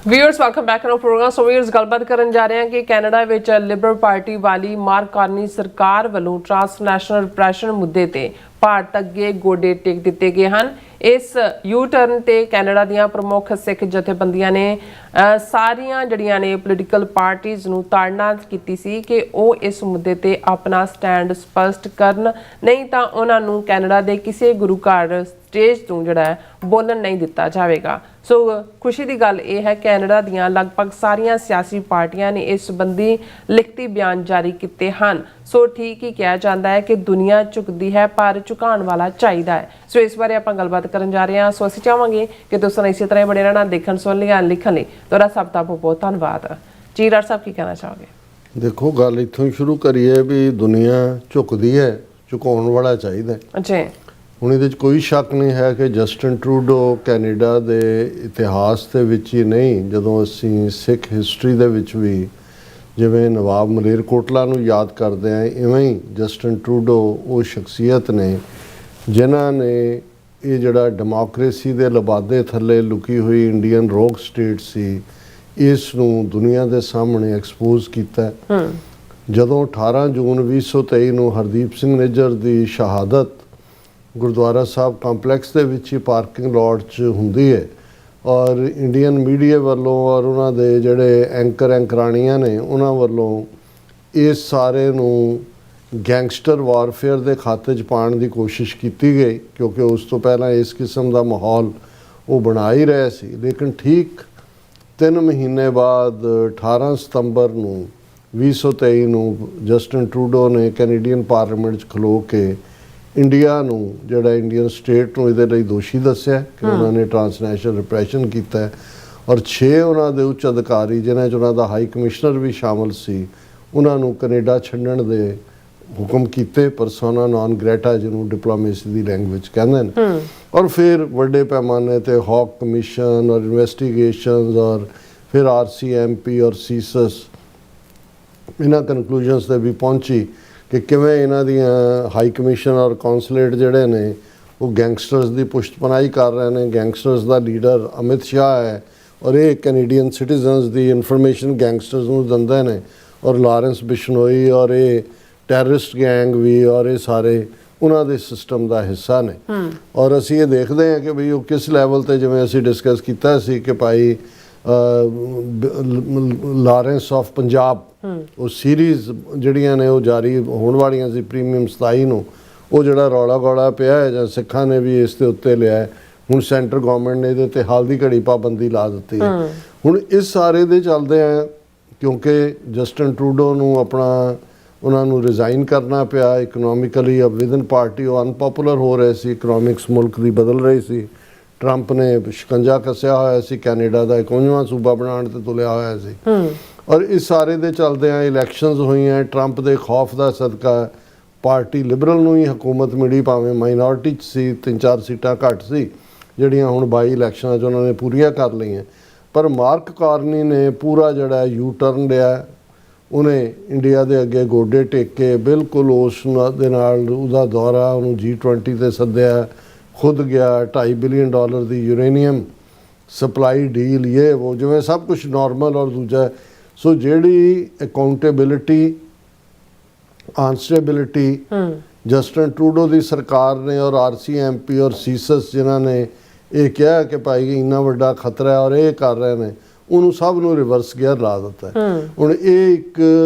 Viewers welcome back to program. So viewers ਗੱਲਬਾਤ ਕਰਨ ਜਾ ਰਹੇ ਹਾਂ ਕਿ ਕੈਨੇਡਾ ਵਿੱਚ ਲਿਬਰਲ ਪਾਰਟੀ ਵਾਲੀ ਮਾਰਕ ਕਾਰਨੀ ਸਰਕਾਰ ਵੱਲੋਂ ਟ੍ਰਾਂਸਨੈਸ਼ਨਲ ਰਿਪਰੈਸ਼ਨ ਮੁੱਦੇ ਤੇ ਭਾਰਤ ਅੱਗੇ ਗੋਡੇ ਟੇਕ ਦਿੱਤੇ ਗਏ ਹਨ। ਇਸ ਯੂ ਟਰਨ ਤੇ ਕੈਨੇਡਾ ਦੀਆਂ ਪ੍ਰਮੁੱਖ ਸਿੱਖ ਜਥੇਬੰਦੀਆਂ ਨੇ ਸਾਰੀਆਂ ਜਿਹੜੀਆਂ ਨੇ ਪੋਲੀਟੀਕਲ ਪਾਰਟੀਆਂ ਨੂੰ ਤਾੜਨਾ ਕੀਤੀ ਸੀ ਕਿ ਉਹ ਇਸ ਮੁੱਦੇ ਤੇ ਆਪਣਾ ਸਟੈਂਡ ਸਪਸ਼ਟ ਕਰਨ, ਨਹੀਂ ਤਾਂ ਉਹਨਾਂ ਨੂੰ ਕੈਨੇਡਾ ਦੇ ਕਿਸੇ ਗੁਰੂ ਘਰ ਸਟੇਜ ਤੋਂ ਜਿਹੜਾ ਬੋਲਣ ਨਹੀਂ ਦਿੱਤਾ ਜਾਵੇਗਾ। ਸੋ ਖੁਸ਼ੀ ਦੀ ਗੱਲ ਇਹ ਹੈ ਕੈਨੇਡਾ ਦੀਆਂ ਲਗਭਗ ਸਾਰੀਆਂ ਸਿਆਸੀ ਪਾਰਟੀਆਂ ਨੇ ਇਸ ਸੰਬੰਧੀ ਲਿਖਤੀ ਬਿਆਨ ਜਾਰੀ ਕੀਤੇ ਹਨ। ਸੋ ਠੀਕ ਹੀ ਕਿਹਾ ਜਾਂਦਾ ਹੈ ਕਿ ਦੁਨੀਆ ਝੁਕਦੀ ਹੈ ਪਰ ਝੁਕਾਉਣ ਵਾਲਾ ਚਾਹੀਦਾ ਹੈ। ਸੋ ਇਸ ਬਾਰੇ ਆਪਾਂ ਗੱਲਬਾਤ ਕਰਨ ਜਾ ਰਹੇ ਹਾਂ। ਸੋ ਅਸੀਂ ਚਾਹਾਂਗੇ ਕਿ ਤੁਸੀਂ ਇਸੇ ਤਰ੍ਹਾਂ ਬਣੇ ਰਹਿਣਾ, ਦੇਖਣ ਸੁਣਨ ਲਈ ਲਿਖਣ ਲਈ ਤੁਹਾਡਾ ਸਭ ਦਾ ਬਹੁਤ ਧੰਨਵਾਦ। ਜੀ ਡਾਕਟਰ ਸਾਹਿਬ ਕੀ ਕਹਿਣਾ ਚਾਹੋਗੇ? ਦੇਖੋ, ਗੱਲ ਇੱਥੋਂ ਹੀ ਸ਼ੁਰੂ ਕਰੀਏ ਵੀ ਦੁਨੀਆ ਝੁਕਦੀ ਹੈ, ਝੁਕਾਉਣ ਵਾਲਾ ਚਾਹੀਦਾ। ਅੱਛਾ, ਹੁਣ ਇਹਦੇ 'ਚ ਕੋਈ ਸ਼ੱਕ ਨਹੀਂ ਹੈ ਕਿ ਜਸਟਿਨ ਟਰੂਡੋ ਕੈਨੇਡਾ ਦੇ ਇਤਿਹਾਸ ਦੇ ਵਿੱਚ ਹੀ ਨਹੀਂ, ਜਦੋਂ ਅਸੀਂ ਸਿੱਖ ਹਿਸਟਰੀ ਦੇ ਵਿੱਚ ਵੀ ਜਿਵੇਂ ਨਵਾਬ ਮਲੇਰਕੋਟਲਾ ਨੂੰ ਯਾਦ ਕਰਦੇ ਹਾਂ, ਇਵੇਂ ਹੀ ਜਸਟਿਨ ਟਰੂਡੋ ਉਹ ਸ਼ਖਸੀਅਤ ਨੇ ਜਿਨ੍ਹਾਂ ਨੇ ਇਹ ਜਿਹੜਾ ਡੈਮੋਕ੍ਰੇਸੀ ਦੇ ਲਬਾਦੇ ਥੱਲੇ ਲੁਕੀ ਹੋਈ ਇੰਡੀਅਨ ਰੋਕ ਸਟੇਟ ਸੀ, ਇਸ ਨੂੰ ਦੁਨੀਆ ਦੇ ਸਾਹਮਣੇ ਐਕਸਪੋਜ਼ ਕੀਤਾ। ਜਦੋਂ 18 ਜੂਨ 2023 ਨੂੰ ਹਰਦੀਪ ਸਿੰਘ ਨਿੱਜਰ ਦੀ ਸ਼ਹਾਦਤ ਗੁਰਦੁਆਰਾ ਸਾਹਿਬ ਕੰਪਲੈਕਸ ਦੇ ਵਿੱਚ ਹੀ ਪਾਰਕਿੰਗ ਲੋਟ 'ਚ ਹੁੰਦੀ ਹੈ ਔਰ ਇੰਡੀਅਨ ਮੀਡੀਆ ਵੱਲੋਂ ਔਰ ਉਹਨਾਂ ਦੇ ਜਿਹੜੇ ਐਂਕਰਾਣੀਆਂ ਨੇ ਉਹਨਾਂ ਵੱਲੋਂ ਇਸ ਸਾਰੇ ਨੂੰ ਗੈਂਗਸਟਰ ਵਾਰਫੇਅਰ ਦੇ ਖਾਤੇ 'ਚ ਪਾਉਣ ਦੀ ਕੋਸ਼ਿਸ਼ ਕੀਤੀ ਗਈ, ਕਿਉਂਕਿ ਉਸ ਤੋਂ ਪਹਿਲਾਂ ਇਸ ਕਿਸਮ ਦਾ ਮਾਹੌਲ ਉਹ ਬਣਾ ਹੀ ਰਹੇ ਸੀ। ਲੇਕਿਨ ਠੀਕ 3 ਮਹੀਨੇ ਬਾਅਦ 18 ਸਤੰਬਰ ਨੂੰ 2023 ਨੂੰ ਜਸਟਿਨ ਟਰੂਡੋ ਨੇ ਕੈਨੇਡੀਅਨ ਪਾਰਲੀਮੈਂਟ 'ਚ ਖਲੋ ਕੇ ਇੰਡੀਆ ਨੂੰ ਜਿਹੜਾ ਇੰਡੀਅਨ ਸਟੇਟ ਨੂੰ ਇਹਦੇ ਲਈ ਦੋਸ਼ੀ ਦੱਸਿਆ ਕਿ ਉਹਨਾਂ ਨੇ ਟ੍ਰਾਂਸਨੈਸ਼ਨਲ ਰਿਪਰੈਸ਼ਨ ਕੀਤਾ ਔਰ 6 ਉਹਨਾਂ ਦੇ ਉੱਚ ਅਧਿਕਾਰੀ ਜਿਨ੍ਹਾਂ 'ਚ ਉਹਨਾਂ ਦਾ ਹਾਈ ਕਮਿਸ਼ਨਰ ਵੀ ਸ਼ਾਮਲ ਸੀ, ਉਹਨਾਂ ਨੂੰ ਕੈਨੇਡਾ ਛੱਡਣ ਦੇ ਹੁਕਮ ਕੀਤੇ, ਪਰਸੋਨਾ ਨਾਨ ਗ੍ਰੇਟਾ ਜਿਹਨੂੰ ਡਿਪਲੋਮੇਸੀ ਦੀ ਲੈਂਗੁਏਜ ਕਹਿੰਦੇ ਨੇ। ਔਰ ਫਿਰ ਵੱਡੇ ਪੈਮਾਨੇ ਤੇ ਹੌਕ ਕਮਿਸ਼ਨ ਔਰ ਇਨਵੈਸਟੀਗੇਸ਼ਨਸ ਔਰ ਫਿਰ RCMP ਔਰ ਸੀਸਸ ਇਹਨਾਂ ਕਨਕਲੂਜਨਸ ਤੇ ਵੀ ਪਹੁੰਚੀ ਕਿ ਕਿਵੇਂ ਇਹਨਾਂ ਦੀਆਂ ਹਾਈ ਕਮਿਸ਼ਨ ਔਰ ਕੌਂਸਲੇਟ ਜਿਹੜੇ ਨੇ ਉਹ ਗੈਂਗਸਟਰਸ ਦੀ ਪੁਸ਼ਤਪਨਾਹੀ ਕਰ ਰਹੇ ਨੇ। ਗੈਂਗਸਟਰਸ ਦਾ ਲੀਡਰ ਅਮਿਤ ਸ਼ਾਹ ਹੈ ਔਰ ਇਹ ਕੈਨੇਡੀਅਨ ਸਿਟੀਜ਼ਨਸ ਦੀ ਇਨਫੋਰਮੇਸ਼ਨ ਗੈਂਗਸਟਰਸ ਨੂੰ ਦਿੰਦੇ ਨੇ ਔਰ ਲਾਰੈਂਸ ਬਿਸ਼ਨੋਈ ਔਰ ਇਹ ਟੈਰਰਿਸਟ ਗੈਂਗ ਵੀ ਔਰ ਇਹ ਸਾਰੇ ਉਹਨਾਂ ਦੇ ਸਿਸਟਮ ਦਾ ਹਿੱਸਾ ਨੇ। ਔਰ ਅਸੀਂ ਇਹ ਦੇਖਦੇ ਹਾਂ ਕਿ ਬਈ ਉਹ ਕਿਸ ਲੈਵਲ 'ਤੇ, ਜਿਵੇਂ ਅਸੀਂ ਡਿਸਕਸ ਕੀਤਾ ਸੀ ਕਿ ਭਾਈ ਲਾਰੈਂਸ ਆਫ ਪੰਜਾਬ ਉਹ ਸੀਰੀਜ਼ ਜਿਹੜੀਆਂ ਨੇ ਉਹ ਜਾਰੀ ਹੋਣ ਵਾਲੀਆਂ ਸੀ ਪ੍ਰੀਮੀਅਮ 27 ਨੂੰ, ਉਹ ਜਿਹੜਾ ਰੌਲਾ ਗੌਲਾ ਪਿਆ ਹੈ ਜਾਂ ਸਿੱਖਾਂ ਨੇ ਵੀ ਇਸ ਦੇ ਉੱਤੇ ਲਿਆ, ਹੁਣ ਸੈਂਟਰ ਗੌਰਮੈਂਟ ਨੇ ਇਹਦੇ 'ਤੇ ਹਾਲ ਦੀ ਘੜੀ ਪਾਬੰਦੀ ਲਾ ਦਿੱਤੀ ਹੈ। ਹੁਣ ਇਸ ਸਾਰੇ ਦੇ ਚੱਲਦੇ ਆ ਕਿਉਂਕਿ ਜਸਟਿਨ ਟਰੂਡੋ ਨੂੰ ਆਪਣਾ ਉਹਨਾਂ ਨੂੰ ਰਿਜ਼ਾਈਨ ਕਰਨਾ ਪਿਆ ਇਕਨੋਮਿਕਲੀ, ਵਿਦਨ ਪਾਰਟੀ ਉਹ ਅਨਪੋਪੂਲਰ ਹੋ ਰਹੇ ਸੀ, ਇਕਨੋਮਿਕਸ ਮੁਲਕ ਦੀ ਬਦਲ ਰਹੀ ਸੀ। ਟਰੰਪ ਨੇ ਸ਼ਿਕੰਜਾ ਕੱਸਿਆ ਹੋਇਆ ਸੀ, ਕੈਨੇਡਾ ਦਾ 51ਵਾਂ ਸੂਬਾ ਬਣਾਉਣ ਤੇ ਤੁਲਿਆ ਹੋਇਆ ਸੀ। ਔਰ ਇਸ ਸਾਰੇ ਦੇ ਚੱਲਦਿਆਂ ਇਲੈਕਸ਼ਨਸ ਹੋਈਆਂ, ਟਰੰਪ ਦੇ ਖੌਫ ਦਾ ਸਦਕਾ ਪਾਰਟੀ ਲਿਬਰਲ ਨੂੰ ਹੀ ਹਕੂਮਤ ਮਿਲੀ, ਭਾਵੇਂ ਮਾਈਨੋਰਿਟੀ 'ਚ ਸੀ, 3-4 ਸੀਟਾਂ ਘੱਟ ਸੀ ਜਿਹੜੀਆਂ ਹੁਣ 22 ਇਲੈਕਸ਼ਨਾਂ 'ਚ ਉਹਨਾਂ ਨੇ ਪੂਰੀਆਂ ਕਰ ਲਈਆਂ। ਪਰ ਮਾਰਕ ਕਾਰਨੀ ਨੇ ਪੂਰਾ ਜਿਹੜਾ ਯੂ ਟਰਨ ਲਿਆ, ਉਹਨੇ ਇੰਡੀਆ ਦੇ ਅੱਗੇ ਗੋਡੇ ਟੇਕੇ, ਬਿਲਕੁਲ ਉਸ ਦੇ ਨਾਲ ਉਹਦਾ ਦੌਰਾ, ਉਹਨੂੰ G20 ਤੇ ਸੱਦਿਆ, ਖੁਦ ਗਿਆ, $2.5 ਬਿਲੀਅਨ ਦੀ ਯੂਰੇਨੀਅਮ ਸਪਲਾਈ ਡੀਲ, ਇਹ ਉਹ ਜਿਵੇਂ ਸਭ ਕੁਝ ਨਾਰਮਲ ਔਰ ਦੂਜਾ। ਸੋ ਜਿਹੜੀ ਅਕਾਊਂਟੇਬਿਲਿਟੀ, ਆਨਸਰੇਬਿਲਿਟੀ ਜਸਟਿਨ ਟਰੂਡੋ ਦੀ ਸਰਕਾਰ ਨੇ ਔਰ RCMP ਔਰ ਸੀਸਸ ਜਿਨ੍ਹਾਂ ਨੇ ਇਹ ਕਿਹਾ ਕਿ ਭਾਈ ਇੰਨਾ ਵੱਡਾ ਖਤਰਾ ਹੈ ਔਰ ਇਹ ਕਰ ਰਹੇ ਨੇ, ਉਹਨੂੰ ਸਭ ਨੂੰ ਰਿਵਰਸ ਗੇਅਰ ਲਾ ਦਿੱਤਾ। ਹੁਣ ਇਹ ਇੱਕ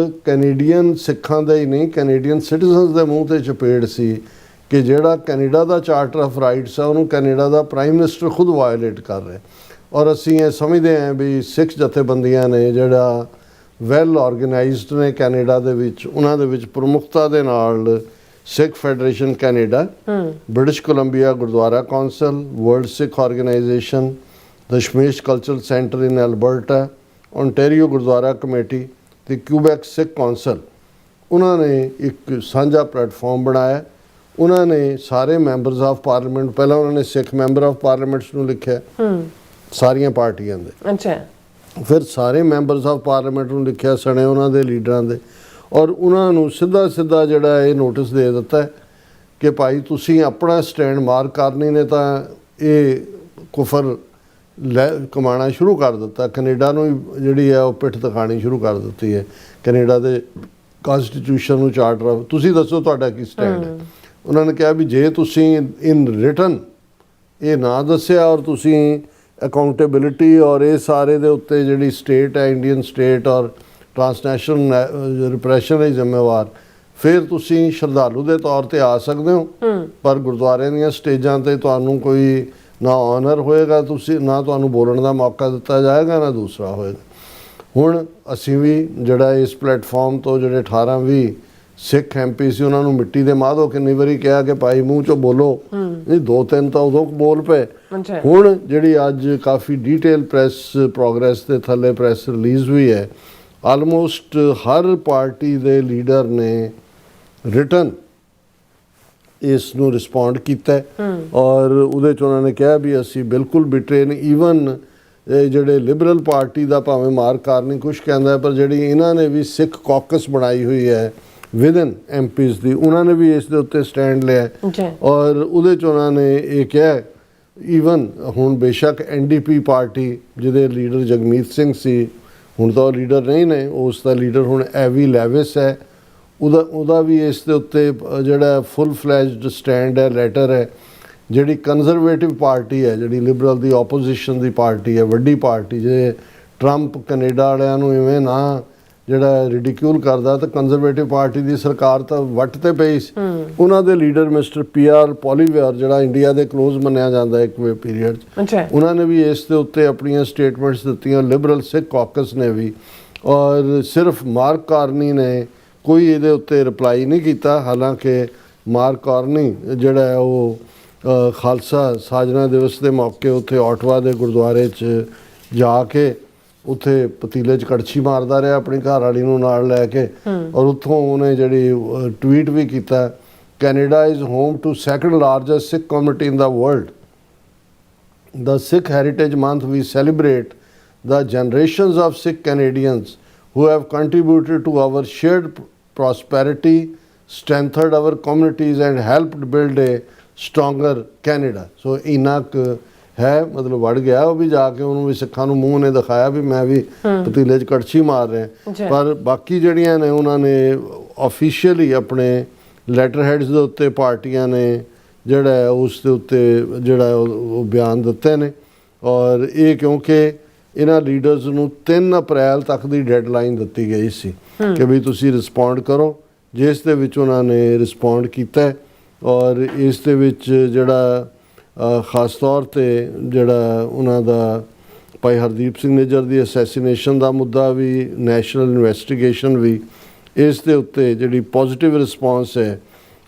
ਕੈਨੇਡੀਅਨ ਸਿੱਖਾਂ ਦਾ ਹੀ ਨਹੀਂ, ਕੈਨੇਡੀਅਨ ਸਿਟੀਜ਼ਨਸ ਦੇ ਮੂੰਹ ਤੇ ਚਪੇੜ ਸੀ ਕਿ ਜਿਹੜਾ Canada the charter of rights ਹੈ ਉਹਨੂੰ ਕੈਨੇਡਾ ਦਾ ਪ੍ਰਾਈਮ ਮਿਨਿਸਟਰ ਖੁਦ ਵਾਇਲੇਟ ਕਰ ਰਿਹਾ। ਔਰ ਅਸੀਂ ਇਹ ਸਮਝਦੇ ਹਾਂ ਵੀ ਸਿੱਖ ਜਥੇਬੰਦੀਆਂ ਨੇ ਜਿਹੜਾ ਵੈਲ ਆਰਗੇਨਾਈਜ਼ਡ ਨੇ ਕੈਨੇਡਾ ਦੇ ਵਿੱਚ, ਉਹਨਾਂ ਦੇ ਵਿੱਚ ਪ੍ਰਮੁੱਖਤਾ ਦੇ ਨਾਲ Sikh Federation Canada, British Columbia Gurdwara Council, World Sikh Organization, Dashmesh Cultural Centre in Alberta, Ontario Gurdwara Committee ਤੇ ਕਿਊਬੈਕ ਸਿੱਖ ਕੌਂਸਲ, ਉਹਨਾਂ ਨੇ ਇੱਕ ਸਾਂਝਾ ਪਲੇਟਫਾਰਮ ਬਣਾਇਆ। ਉਹਨਾਂ ਨੇ ਸਾਰੇ ਮੈਂਬਰਸ ਆਫ ਪਾਰਲੀਮੈਂਟ, ਪਹਿਲਾਂ ਉਹਨਾਂ ਨੇ ਸਿੱਖ ਮੈਂਬਰ ਆਫ ਪਾਰਲੀਮੈਂਟਸ ਨੂੰ ਲਿਖਿਆ ਸਾਰੀਆਂ ਪਾਰਟੀਆਂ ਦੇ, ਅੱਛਾ, ਫਿਰ ਸਾਰੇ ਮੈਂਬਰਸ ਆਫ ਪਾਰਲੀਮੈਂਟ ਨੂੰ ਲਿਖਿਆ ਸਣੇ ਉਹਨਾਂ ਦੇ ਲੀਡਰਾਂ ਦੇ, ਔਰ ਉਹਨਾਂ ਨੂੰ ਸਿੱਧਾ ਜਿਹੜਾ ਇਹ ਨੋਟਿਸ ਦੇ ਦਿੱਤਾ ਕਿ ਭਾਈ ਤੁਸੀਂ ਆਪਣਾ ਸਟੈਂਡ ਮਾਰਕ ਕਰਨੀ ਨੇ ਤਾਂ ਇਹ ਕੁਫਰ ਕਮਾਉਣਾ ਸ਼ੁਰੂ ਕਰ ਦਿੱਤਾ। ਕੈਨੇਡਾ ਨੂੰ ਜਿਹੜੀ ਹੈ ਉਹ ਪਿੱਠ ਦਿਖਾਣੀ ਸ਼ੁਰੂ ਕਰ ਦਿੱਤੀ ਹੈ। ਕੈਨੇਡਾ ਦੇ ਕਨਸਟੀਟਿਊਸ਼ਨ ਨੂੰ ਚਾਰਟਰ ਤੁਸੀਂ ਦੱਸੋ ਤੁਹਾਡਾ ਕੀ ਸਟੈਂਡ ਹੈ। ਉਹਨਾਂ ਨੇ ਕਿਹਾ ਵੀ ਜੇ ਤੁਸੀਂ ਇਨ ਰਿਟਨ ਇਹ ਨਾ ਦੱਸਿਆ ਔਰ ਤੁਸੀਂ ਅਕਾਊਂਟੇਬਿਲਿਟੀ ਔਰ ਇਹ ਸਾਰੇ ਦੇ ਉੱਤੇ ਜਿਹੜੀ ਸਟੇਟ ਹੈ ਇੰਡੀਅਨ ਸਟੇਟ ਔਰ ਟਰਾਂਸਨੈਸ਼ਨਲ ਰਿਪਰੈਸ਼ਨ ਲਈ ਜ਼ਿੰਮੇਵਾਰ, ਫਿਰ ਤੁਸੀਂ ਸ਼ਰਧਾਲੂ ਦੇ ਤੌਰ ਤੇ ਆ ਸਕਦੇ ਹੋ, ਪਰ ਗੁਰਦੁਆਰਿਆਂ ਦੀਆਂ ਸਟੇਜਾਂ ਤੇ ਤੁਹਾਨੂੰ ਕੋਈ ਨਾ ਆਨਰ ਹੋਏਗਾ, ਤੁਸੀਂ ਨਾ ਤੁਹਾਨੂੰ ਬੋਲਣ ਦਾ ਮੌਕਾ ਦਿੱਤਾ ਜਾਏਗਾ, ਨਾ ਦੂਸਰਾ ਹੋਏਗਾ। ਹੁਣ ਅਸੀਂ ਵੀ ਜਿਹੜਾ ਇਸ ਪਲੇਟਫਾਰਮ ਤੋਂ ਜਿਹੜੇ 18-20 ਸਿੱਖ MP ਸੀ ਉਹਨਾਂ ਨੂੰ ਮਿੱਟੀ ਦੇ ਮਾਧੋ ਕਿੰਨੀ ਵਾਰੀ ਕਿਹਾ ਕਿ ਭਾਈ ਮੂੰਹ ਚੋਂ ਬੋਲੋ, ਨਹੀਂ 2-3 ਤਾਂ ਉਦੋਂ ਬੋਲ ਪਏ। ਹੁਣ ਜਿਹੜੀ ਅੱਜ ਕਾਫੀ ਡੀਟੇਲ ਪ੍ਰੈਸ ਪ੍ਰੋਗਰੈਸ ਦੇ ਥੱਲੇ ਪ੍ਰੈਸ ਰਿਲੀਜ਼ ਹੋਈ ਹੈ, ਆਲਮੋਸਟ ਹਰ ਪਾਰਟੀ ਦੇ ਲੀਡਰ ਨੇ ਰਿਟਨ ਇਸ ਨੂੰ ਰਿਸਪੌਂਡ ਕੀਤਾ ਔਰ ਉਹਦੇ 'ਚ ਉਹਨਾਂ ਨੇ ਕਿਹਾ ਵੀ ਅਸੀਂ ਬਿਲਕੁਲ ਬਿਟਰੇ ਨਹੀਂ। ਈਵਨ ਜਿਹੜੇ ਲਿਬਰਲ ਪਾਰਟੀ ਦਾ ਭਾਵੇਂ ਮਾਰਕ ਕਾਰਨੀ ਕੁਛ ਕਹਿੰਦਾ, ਪਰ ਜਿਹੜੀ ਇਹਨਾਂ ਨੇ ਵੀ ਸਿੱਖ ਕਾਕਸ ਬਣਾਈ ਹੋਈ ਹੈ ਵਿਦਨ MPs ਦੀ, ਉਹਨਾਂ ਨੇ ਵੀ ਇਸ ਦੇ ਉੱਤੇ ਸਟੈਂਡ ਲਿਆ ਔਰ ਉਹਦੇ 'ਚ ਉਹਨਾਂ ਨੇ ਇਹ ਕਿਹਾ ਈਵਨ ਹੁਣ ਬੇਸ਼ੱਕ NDP ਪਾਰਟੀ ਜਿਹਦੇ ਲੀਡਰ ਜਗਮੀਤ ਸਿੰਘ ਸੀ, ਹੁਣ ਤਾਂ ਉਹ ਲੀਡਰ ਨਹੀਂ ਨੇ, ਉਸ ਦਾ ਲੀਡਰ ਹੁਣ ਐਵੀ ਲੈਵਿਸ ਹੈ, ਉਹਦਾ ਵੀ ਇਸ ਦੇ ਉੱਤੇ ਜਿਹੜਾ ਫੁੱਲ ਫਲੈਜਡ ਸਟੈਂਡ ਹੈ, ਲੈਟਰ ਹੈ। ਜਿਹੜੀ ਕੰਜ਼ਰਵੇਟਿਵ ਪਾਰਟੀ ਹੈ, ਜਿਹੜੀ ਲਿਬਰਲ ਦੀ ਆਪੋਜੀਸ਼ਨ ਦੀ ਪਾਰਟੀ ਹੈ, ਵੱਡੀ ਪਾਰਟੀ, ਜੇ ਟਰੰਪ ਕੈਨੇਡਾ ਵਾਲਿਆਂ ਨੂੰ ਇਵੇਂ ਨਾ ਜਿਹੜਾ ਰਿਡੀਕਿਊਲ ਕਰਦਾ ਤਾਂ ਕੰਜ਼ਰਵੇਟਿਵ ਪਾਰਟੀ ਦੀ ਸਰਕਾਰ ਤਾਂ ਵੱਟ ਤੇ ਪਈ ਸੀ। ਉਹਨਾਂ ਦੇ ਲੀਡਰ ਮਿਸਟਰ PR ਪੋਲੀਵੇਅਰ ਜਿਹੜਾ ਇੰਡੀਆ ਦੇ ਕਲੋਜ਼ ਮੰਨਿਆ ਜਾਂਦਾ ਇੱਕ ਵੇ ਪੀਰੀਅਡ 'ਚ, ਉਹਨਾਂ ਨੇ ਵੀ ਇਸ ਦੇ ਉੱਤੇ ਆਪਣੀਆਂ ਸਟੇਟਮੈਂਟਸ ਦਿੱਤੀਆਂ, ਲਿਬਰਲ ਸਿੱਖ ਕਾਕਸ ਨੇ ਵੀ, ਔਰ ਸਿਰਫ ਮਾਰਕ ਕਾਰਨੀ ਨੇ ਕੋਈ ਇਹਦੇ ਉੱਤੇ ਰਿਪਲਾਈ ਨਹੀਂ ਕੀਤਾ। ਹਾਲਾਂਕਿ ਮਾਰਕ ਕਾਰਨੀ ਜਿਹੜਾ ਹੈ ਉਹ ਖਾਲਸਾ ਸਾਜਨਾ ਦਿਵਸ ਦੇ ਮੌਕੇ ਉੱਥੇ ਆਟਵਾ ਦੇ ਗੁਰਦੁਆਰੇ 'ਚ ਜਾ ਕੇ ਉੱਥੇ ਪਤੀਲੇ 'ਚ ਕੜਛੀ ਮਾਰਦਾ ਰਿਹਾ ਆਪਣੀ ਘਰ ਵਾਲੀ ਨੂੰ ਨਾਲ ਲੈ ਕੇ, ਔਰ ਉੱਥੋਂ ਉਹਨੇ ਜਿਹੜੀ ਟਵੀਟ ਵੀ ਕੀਤਾ, Canada is home to second largest Sikh community in the world. The Sikh Heritage Month we celebrate the generations of Sikh Canadians who have contributed to our shared prosperity, strengthened our communities and helped build a stronger Canada। So ਇੰਨਾ ਕੁ ਹੈ, ਮਤਲਬ ਵੜ ਗਿਆ ਉਹ ਵੀ, ਜਾ ਕੇ ਉਹਨੂੰ ਵੀ ਸਿੱਖਾਂ ਨੂੰ ਮੂੰਹ ਨੇ ਦਿਖਾਇਆ ਵੀ ਮੈਂ ਵੀ ਪਤੀਲੇ 'ਚ ਕੜਛੀ ਮਾਰ ਰਿਹਾ। ਪਰ ਬਾਕੀ ਜਿਹੜੀਆਂ ਨੇ ਉਹਨਾਂ ਨੇ ਆਫੀਸ਼ੀਅਲੀ ਆਪਣੇ ਲੈਟਰ ਹੈਡਸ ਦੇ ਉੱਤੇ ਪਾਰਟੀਆਂ ਨੇ ਜਿਹੜਾ ਉਸ ਦੇ ਉੱਤੇ ਜਿਹੜਾ ਉਹ ਬਿਆਨ ਦਿੱਤੇ ਨੇ, ਔਰ ਇਹ ਕਿਉਂਕਿ ਇਹਨਾਂ ਲੀਡਰਸ ਨੂੰ 3 ਅਪ੍ਰੈਲ ਤੱਕ ਦੀ ਡੈਡਲਾਈਨ ਦਿੱਤੀ ਗਈ ਸੀ ਕਿ ਵੀ ਤੁਸੀਂ ਰਿਸਪੌਂਡ ਕਰੋ, ਜਿਸ ਦੇ ਵਿੱਚ ਉਹਨਾਂ ਨੇ ਰਿਸਪੌਂਡ ਕੀਤਾ। ਔਰ ਇਸ ਦੇ ਵਿੱਚ ਜਿਹੜਾ ਖਾਸ ਤੌਰ 'ਤੇ ਜਿਹੜਾ ਉਹਨਾਂ ਦਾ ਭਾਈ ਹਰਦੀਪ ਸਿੰਘ ਨਿੱਜਰ ਦੀ ਅਸੈਸੀਨੇਸ਼ਨ ਦਾ ਮੁੱਦਾ ਵੀ, ਨੈਸ਼ਨਲ ਇਨਵੈਸਟੀਗੇਸ਼ਨ ਵੀ, ਇਸ ਦੇ ਉੱਤੇ ਜਿਹੜੀ ਪੋਜ਼ਿਟਿਵ ਰਿਸਪੌਂਸ ਹੈ।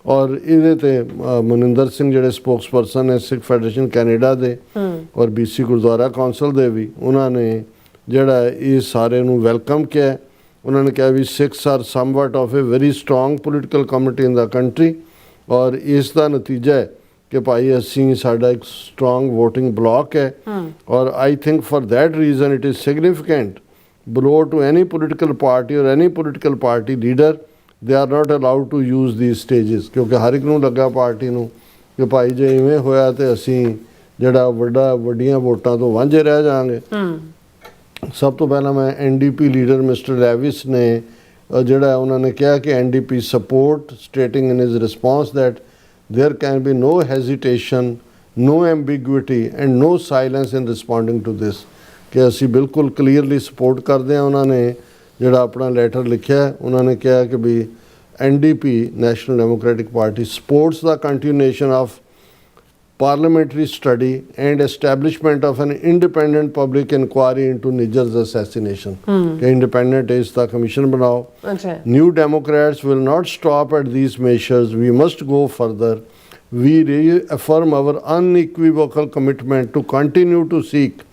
ਔਰ ਇਹਦੇ 'ਤੇ ਮਨਿੰਦਰ ਸਿੰਘ ਜਿਹੜੇ ਸਪੋਕਸਪਰਸਨ ਹੈ ਸਿੱਖ ਫੈਡਰੇਸ਼ਨ ਕੈਨੇਡਾ ਦੇ ਔਰ BC ਗੁਰਦੁਆਰਾ ਕੌਂਸਲ ਦੇ ਵੀ, ਉਹਨਾਂ ਨੇ ਜਿਹੜਾ ਇਹ ਸਾਰੇ ਨੂੰ ਵੈਲਕਮ ਕਿਹਾ। ਉਹਨਾਂ ਨੇ ਕਿਹਾ we Sikhs are somewhat of a very strong political community in the country, ਔਰ ਇਸ ਦਾ ਨਤੀਜਾ ਹੈ ਕਿ ਭਾਈ ਅਸੀਂ ਸਾਡਾ ਇੱਕ ਸਟਰੋਂਗ ਵੋਟਿੰਗ ਬਲੌਕ ਹੈ। ਔਰ I think for that reason it is significant below to any political party ਔਰ any political party leader they are not allowed to use these stages, ਕਿਉਂਕਿ ਹਰ ਇੱਕ ਨੂੰ ਲੱਗਾ ਪਾਰਟੀ ਨੂੰ ਕਿ ਭਾਈ ਜੇ ਇਵੇਂ ਹੋਇਆ ਤੇ ਅਸੀਂ ਜਿਹੜਾ ਵੱਡੀਆਂ ਵੋਟਾਂ ਤੋਂ ਵਾਂਝੇ ਰਹਿ ਜਾਵਾਂਗੇ। ਸਭ ਤੋਂ ਪਹਿਲਾਂ ਮੈਂ NDP ਲੀਡਰ ਮਿਸਟਰ ਲੈਵਿਸ ਨੇ ਜਿਹੜਾ ਉਹਨਾਂ ਨੇ ਕਿਹਾ ਕਿ NDP support stating in his response that there can be no hesitation, no ambiguity and no silence in responding to this, ਕਿ ਅਸੀਂ ਬਿਲਕੁਲ ਕਲੀਅਰਲੀ ਸਪੋਰਟ ਕਰਦੇ ਹਾਂ। ਉਹਨਾਂ ਨੇ ਜਿਹੜਾ ਆਪਣਾ ਲੈਟਰ ਲਿਖਿਆ, ਉਹਨਾਂ ਨੇ ਕਿਹਾ ਕਿ we NDP National Democratic Party supports the continuation of parliamentary study and establishment of an independent public inquiry into Nijjar's assassination। कि independent is the commission बनाओ। New Democrats will not stop at these measures, we must go further। We reaffirm our unequivocal commitment to continue to seek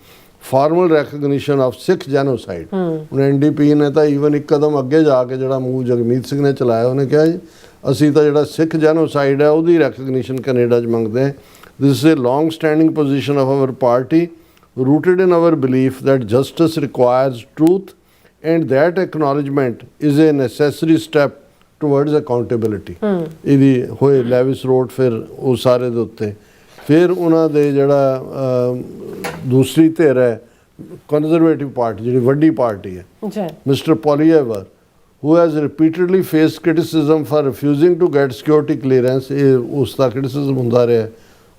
formal recognition of Sikh genocide। ਹੁਣ NDP ਨੇ ਤਾਂ even ਇੱਕ ਕਦਮ ਅੱਗੇ ਜਾ ਕੇ ਜਿਹੜਾ move Jagmeet Singh ਨੇ ਚਲਾਇਆ, ਉਹਨੇ ਕਿਹਾ ਜੀ ਅਸੀਂ ਤਾਂ ਜਿਹੜਾ ਸਿੱਖ ਜੈਨੋਸਾਈਡ ਹੈ ਉਹਦੀ ਰੈਕਗਨੀਸ਼ਨ ਕੈਨੇਡਾ 'ਚ ਮੰਗਦੇ ਹਾਂ। This is a long-standing position of our party, rooted in our belief that justice requires truth and that acknowledgement is a necessary step towards accountability। ਇਹਦੀ ਹੋਏ ਲੈਵਿਸ ਰੋਡ ਫਿਰ ਉਹ ਸਾਰੇ ਦੇ ਉੱਤੇ ਫਿਰ ਉਹਨਾਂ ਦੇ ਜਿਹੜਾ ਦੂਸਰੀ ਧਿਰ ਹੈ ਕੰਜ਼ਰਵੇਟਿਵ ਪਾਰਟੀ ਜਿਹੜੀ ਵੱਡੀ ਪਾਰਟੀ ਹੈ, ਜੀ Mr. Poilievre, who has repeatedly faced criticism for refusing to get security clearance, ਇਹ ਉਸ ਦਾ criticism ਹੁੰਦਾ ਰਿਹਾ।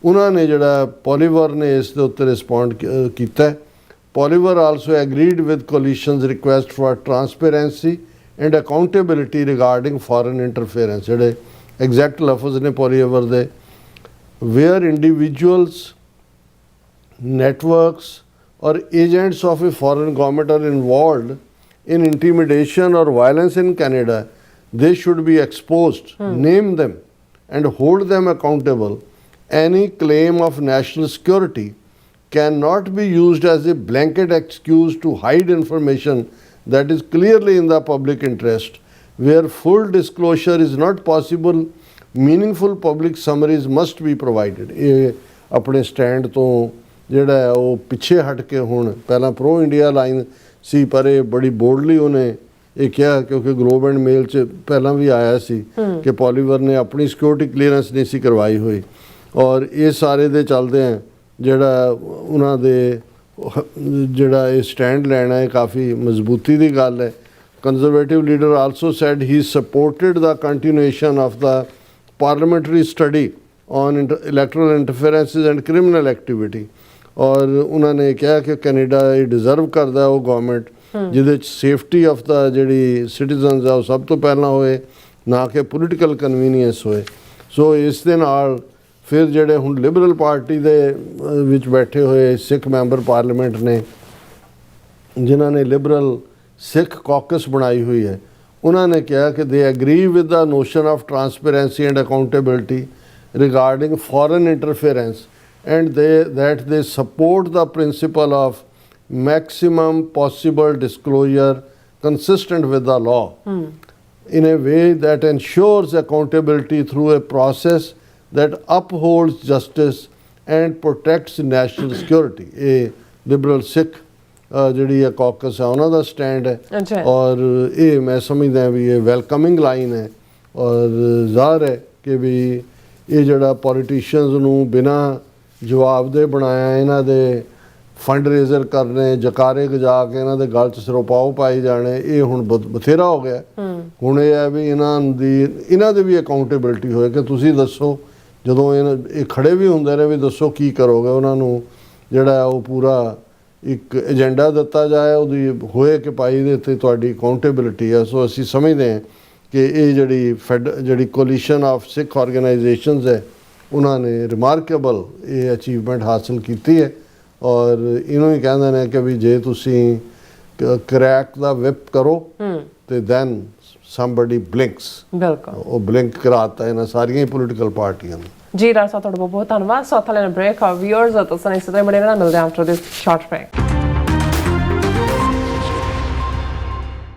ਉਹਨਾਂ ਨੇ ਜਿਹੜਾ ਪੋਲੀਵਰ ਨੇ ਇਸ ਦੇ ਉੱਤੇ ਰਿਸਪੌਂਡ ਕੀਤਾ ਹੈ। Poilievre also agreed with coalition's request for transparency and accountability regarding foreign interference, ਜਿਹੜੇ exact ਲਫ਼ਜ਼ ਨੇ Poilievre ਦੇ, where individuals, networks or agents of a foreign government are involved in intimidation or violence in Canada, they should be exposed, name them and hold them accountable. Any claim of national security cannot be used as a blanket excuse to hide information that is clearly in the public interest. Where full disclosure is not possible, meaningful public summaries must be provided. ਇਹ ਆਪਣੇ stand ਤੋਂ ਜਿਹੜਾ ਹੈ ਉਹ ਪਿੱਛੇ ਹਟ ਕੇ ਹੁਣ ਪਹਿਲਾਂ ਪ੍ਰੋ ਇੰਡੀਆ ਲਾਈਨ ਸੀ, ਪਰ ਇਹ ਬੜੀ ਬੋਲਡਲੀ ਉਹਨੇ ਇਹ ਕਿਹਾ, ਕਿਉਂਕਿ ਗਲੋਬ ਐਂਡ ਮੇਲ 'ਚ ਪਹਿਲਾਂ ਵੀ ਆਇਆ ਸੀ ਕਿ ਪੋਲੀਵਰ ਨੇ ਆਪਣੀ ਸਿਕਿਉਰਿਟੀ ਕਲੀਅਰੈਂਸ ਨਹੀਂ ਸੀ ਕਰਵਾਈ ਹੋਈ। ਔਰ ਇਹ ਸਾਰੇ ਦੇ ਚੱਲਦੇ ਆ ਜਿਹੜਾ ਉਹਨਾਂ ਦੇ ਜਿਹੜਾ ਇਹ ਸਟੈਂਡ ਲੈਣਾ ਹੈ ਕਾਫੀ ਮਜ਼ਬੂਤੀ ਦੀ ਗੱਲ ਹੈ। Conservative leader also said he supported the continuation of the parliamentary study on electoral interferences and criminal activity. ਔਰ ਉਹਨਾਂ ਨੇ ਕਿਹਾ ਕਿ ਕੈਨੇਡਾ ਇਹ ਡਿਜ਼ਰਵ ਕਰਦਾ ਉਹ ਗਵਰਨਮੈਂਟ ਜਿਹਦੇ 'ਚ ਸੇਫਟੀ ਆਫ ਦਾ ਜਿਹੜੀ ਸਿਟੀਜ਼ਨਸ ਆ ਉਹ ਸਭ ਤੋਂ ਪਹਿਲਾਂ ਹੋਏ, ਨਾ ਕਿ ਪੋਲੀਟੀਕਲ ਕਨਵੀਨੀਅੰਸ ਹੋਏ। ਸੋ ਇਸ ਦੇ ਨਾਲ ਫਿਰ ਜਿਹੜੇ ਹੁਣ ਲਿਬਰਲ ਪਾਰਟੀ ਦੇ ਵਿੱਚ ਬੈਠੇ ਹੋਏ ਸਿੱਖ ਮੈਂਬਰ ਪਾਰਲੀਮੈਂਟ ਨੇ, ਜਿਨ੍ਹਾਂ ਨੇ ਲਿਬਰਲ ਸਿੱਖ ਕਾਕਸ ਬਣਾਈ ਹੋਈ ਹੈ, ਉਹਨਾਂ ਨੇ ਕਿਹਾ ਕਿ ਦੇ agri with the notion of transparency and accountability regarding foreign interference and that they support the principle of maximum possible disclosure consistent with the law in a way that ensures accountability through a process that upholds justice and protects national security. ਇਹ liberal Sikh ਜਿਹੜੀ ਹੈ caucus ਹੈ ਉਹਨਾਂ ਦਾ stand ਹੈ, ਔਰ ਇਹ ਮੈਂ ਸਮਝਦਾ ਵੀ ਇਹ ਵੈਲਕਮਿੰਗ ਲਾਈਨ ਹੈ। ਔਰ ਜ਼ਾਹਰ ਹੈ ਕਿ ਵੀ ਇਹ ਜਿਹੜਾ ਪੋਲੀਟੀਸ਼ੀਅਨਸ ਨੂੰ ਬਿਨਾਂ ਜਵਾਬਦੇਹ ਬਣਾਇਆ, ਇਹਨਾਂ ਦੇ ਫੰਡ ਰੇਜ਼ਰ ਕਰਨੇ, ਜਕਾਰੇ ਗਜਾ ਕੇ ਇਹਨਾਂ ਦੇ ਗਲ 'ਚ ਸਿਰੋਪਾਓ ਪਾਈ ਜਾਣੇ, ਇਹ ਹੁਣ ਬਥੇਰਾ ਹੋ ਗਿਆ। ਹੁਣ ਇਹ ਹੈ ਵੀ ਇਹਨਾਂ ਦੀ ਵੀ ਅਕਾਊਂਟੇਬਿਲਿਟੀ ਹੋਏ ਕਿ ਤੁਸੀਂ ਦੱਸੋ, ਜਦੋਂ ਇਹ ਖੜੇ ਵੀ ਹੁੰਦੇ ਨੇ ਵੀ ਦੱਸੋ ਕੀ ਕਰੋਗੇ, ਉਹਨਾਂ ਨੂੰ ਜਿਹੜਾ ਉਹ ਪੂਰਾ ਇੱਕ ਏਜੰਡਾ ਦਿੱਤਾ ਜਾਏ, ਉਹਦੀ ਹੋਏ ਕਿ ਭਾਈ ਇਹਦੇ 'ਤੇ ਤੁਹਾਡੀ ਅਕਾਊਂਟੇਬਿਲਿਟੀ ਹੈ। ਸੋ ਅਸੀਂ ਸਮਝਦੇ ਹਾਂ ਕਿ ਇਹ ਜਿਹੜੀ ਕੋਲੀਸ਼ਨ ਆਫ ਸਿੱਖ ਆਰਗੇਨਾਈਜੇਸ਼ਨਸ ਹੈ, ਉਹਨਾਂ ਨੇ ਰਿਮਾਰਕੇਬਲ ਇਹ ਅਚੀਵਮੈਂਟ ਹਾਸਲ ਕੀਤੀ ਹੈ। ਔਰ ਇਹਨੂੰ ਹੀ ਕਹਿੰਦੇ ਨੇ ਕਿ ਵੀ ਜੇ ਤੁਸੀਂ ਕਰੈਕ ਦਾ ਵਿਪ ਕਰੋ ਤੇ ਦੈਨ ਸਮਬਡੀ ਬਲਿੰਕਸ। ਬਿਲਕੁਲ, ਉਹ ਬਲਿੰਕ ਕਰਾਤਾ ਇਹਨਾਂ ਸਾਰੀਆਂ ਹੀ ਪੋਲੀਟੀਕਲ ਪਾਰਟੀਆਂ ਨੂੰ। ਜੀ ਰਾਜ ਸਾਹਿਬ, ਤੁਹਾਡਾ ਬਹੁਤ ਬਹੁਤ ਧੰਨਵਾਦ। ਸਾਥ ਲੈਣ ਬ੍ਰੇਕ, ਵੀਅਰਸ ਤੁਸੀਂ ਇਸ ਤਰ੍ਹਾਂ ਬੜੇ ਨਾਲ ਮਿਲਦੇ ਹਾਂ ਆਫਟਰ ਦਿਸ ਸ਼ਾਰਟ ਬ੍ਰੇਕ।